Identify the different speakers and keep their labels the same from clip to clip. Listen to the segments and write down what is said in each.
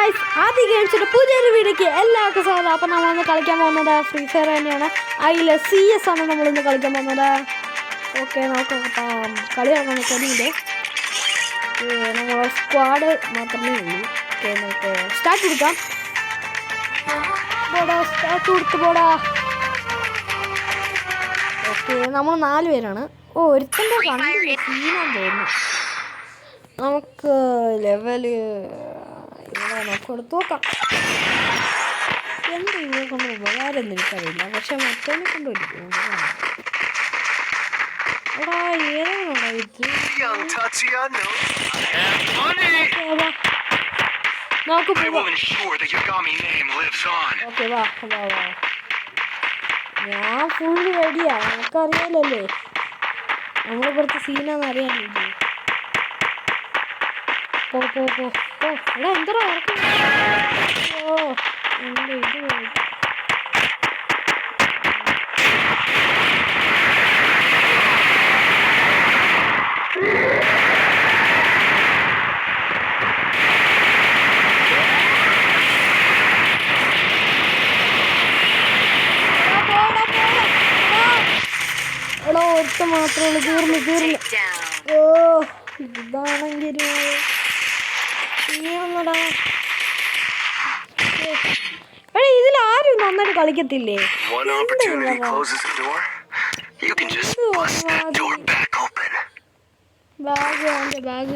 Speaker 1: Guys, ആദ്യ ഗെയിംസിന്റെ പുതിയൊരു വീഡിയോക്ക് എല്ലാവർക്കും സ്വാഗതം. അപ്പം നമ്മളിന്ന് കളിക്കാൻ പോകുന്നത് ഫ്രീ ഫയർ തന്നെയാണ്. അതിൽ CS ആണ് നമ്മളിന്ന് കളിക്കാൻ പോകുന്നത്. ഓക്കെ, നമുക്ക് കളി തുടങ്ങാൻ കളിയില്ലേ, നമ്മൾ സ്ക്വാഡ് മാത്രമേ ഉള്ളൂ. ഓക്കെ, നമുക്ക് സ്റ്റാർട്ട് കൊടുക്കാം. സ്റ്റാർട്ട് കൊടുത്ത് പോടാ. ഓക്കെ, നമ്മൾ 4 പേരാണ്. ഒരുത്തൻ്റെ കണ്ടില്ല, സീനാന്ന് തോന്നുന്നു. നമുക്ക് ലെവല് ഇവിടെ നമുക്ക് എടുത്ത് നോക്കാം. എന്ത് ഇതിനെ കൊണ്ട് ഉപകാരം എന്ന് എനിക്കറിയില്ല, പക്ഷെ മറ്റേനെ കൊണ്ട് ഒരിക്കും. എടാ, ഏതാണോ ഇത്? നമുക്ക് ഓക്കെ, വാ വാ വാ. ഞാൻ ഫുള്ള് റെഡിയാ, നമുക്കറിയാലല്ലേ നമ്മളിവിടുത്തെ സീനാന്ന് അറിയാനില്ലേ. പോ പോ പോ ഓ, എടാ എന്താ ഓ എൻ്റെ ഇത് എടാ, ഒറ്റ മാത്രമേ ഉള്ളൂ. കീറില്ല. ഓ, ഇതാണെങ്കിലും ഇതിൽ ആരും നന്നായിട്ട് കളിക്കത്തില്ലേ? ബാഗ് ഞാൻ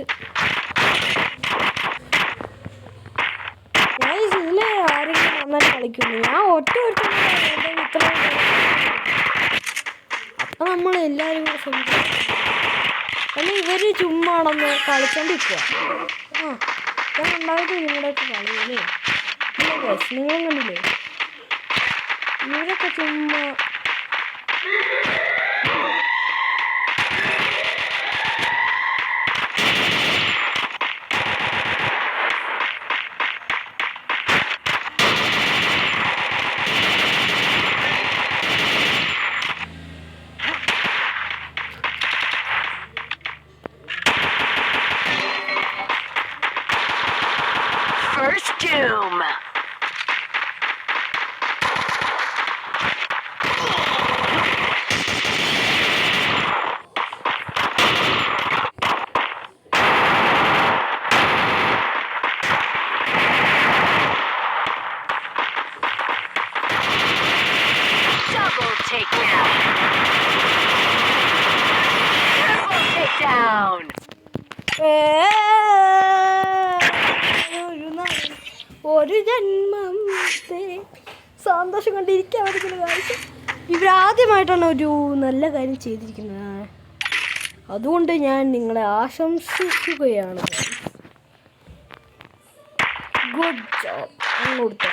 Speaker 1: ഇതിലെ ആരെങ്കിലും നന്നായിട്ട് കളിക്കുന്നു. ഞാൻ ഒറ്റ ഇത്ര അപ്പൊ നമ്മൾ എല്ലാരും കൂടെ ശ്രമിക്കും. അല്ലെ ഇവര് ചുമ്മാണെന്ന് കളിച്ചോണ്ടിരിക്കുക. ഞാൻ ഉണ്ടായിട്ട് നിങ്ങളുടെയൊക്കെ കളിയല്ലേ, നിങ്ങളും കണ്ടില്ലേ ഇവരൊക്കെ ചുമ്മാ.
Speaker 2: First doom. Double takedown. Triple takedown.
Speaker 1: ഒരു ജന്മത്തെ സന്തോഷം കൊണ്ടിരിക്കാൻ പറ്റുന്ന കാര്യം. ഇവരാദ്യമായിട്ടാണ് ഒരു നല്ല കാര്യം ചെയ്തിരിക്കുന്നത്, അതുകൊണ്ട് ഞാൻ നിങ്ങളെ ആശംസിക്കുകയാണ്. Good job. അങ്ങോട്ട്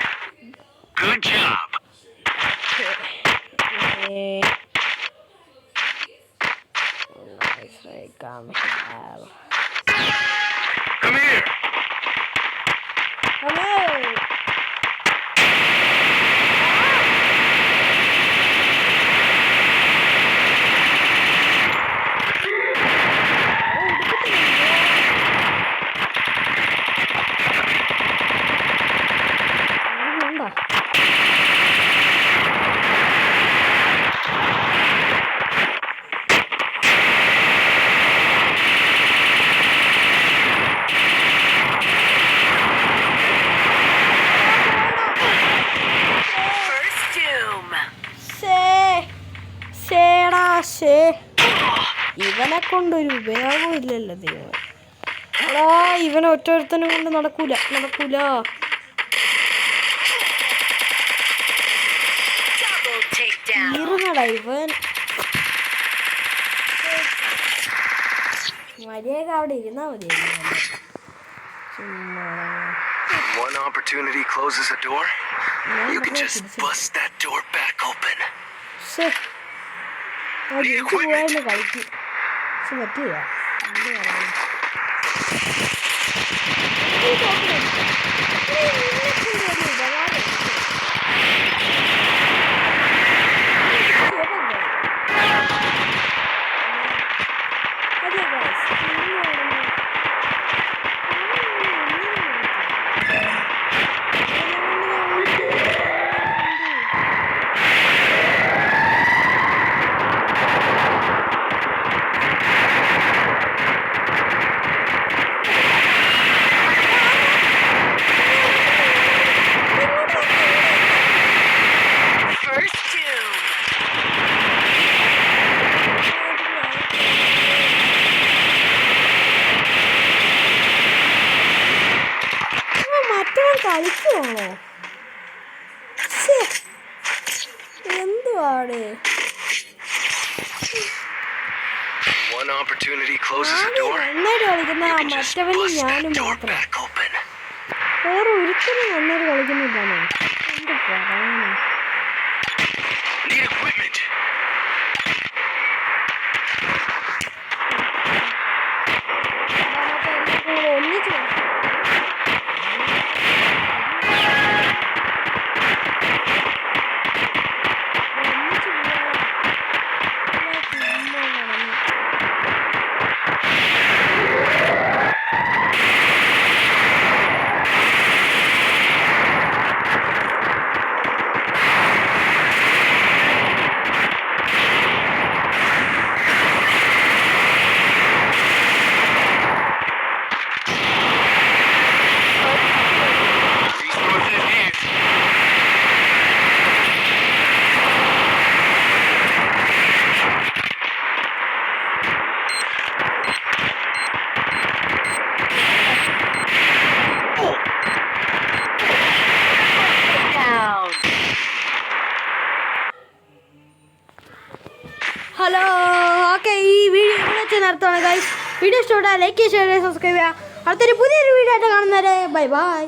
Speaker 1: ഇവനെ കൊണ്ടൊരു ഉപയോഗവും ഇല്ലല്ലോ ദൈവം. ഇവനെ ഒറ്റൊരുത്തനും കൊണ്ട് നടക്കൂല. ഇരുന്നടാ ഇവൻ. മര്യാദ അവിടെ ഇരുന്നാ മതി.
Speaker 3: One opportunity closes a door. You can just bust that door back open.
Speaker 1: കളിക്കും പറ്റില്ല. ഒരുത്തരം കളിക്കുവാണോ? എന്തുവാടേ?
Speaker 3: One opportunity closes a door.
Speaker 1: നന്നായിട്ട് കളിക്കുന്ന
Speaker 3: You can just
Speaker 1: മറ്റവനും
Speaker 3: bust that
Speaker 1: ഞാനും
Speaker 3: door
Speaker 1: മാത്രം.
Speaker 3: back open.
Speaker 1: വേറെ ഒരിക്കലും നന്നായിട്ട് കളിക്കുന്നില്ലാന്നോ? എന്ത് പറയാനാ?
Speaker 3: Need equipment.
Speaker 1: ഒന്നിച്ച്
Speaker 3: Resources here.
Speaker 2: Down.
Speaker 1: Hello, okay, ഈ വീഡിയോ ഇവിടെ വെച്ച് നിർത്തുകയാണ് ഗൈസ്. വീഡിയോ ഇഷ്ടപ്പെട്ടാൽ ലൈക്ക് ചെയ്യുക, ഷെയർ ചെയ്യുക, സബ്സ്ക്രൈബ് ചെയ്യുക. അടുത്തൊരു പുതിയൊരു വീഡിയോ ആയിട്ട് കാണുന്നവരെ ബൈ ബൈ.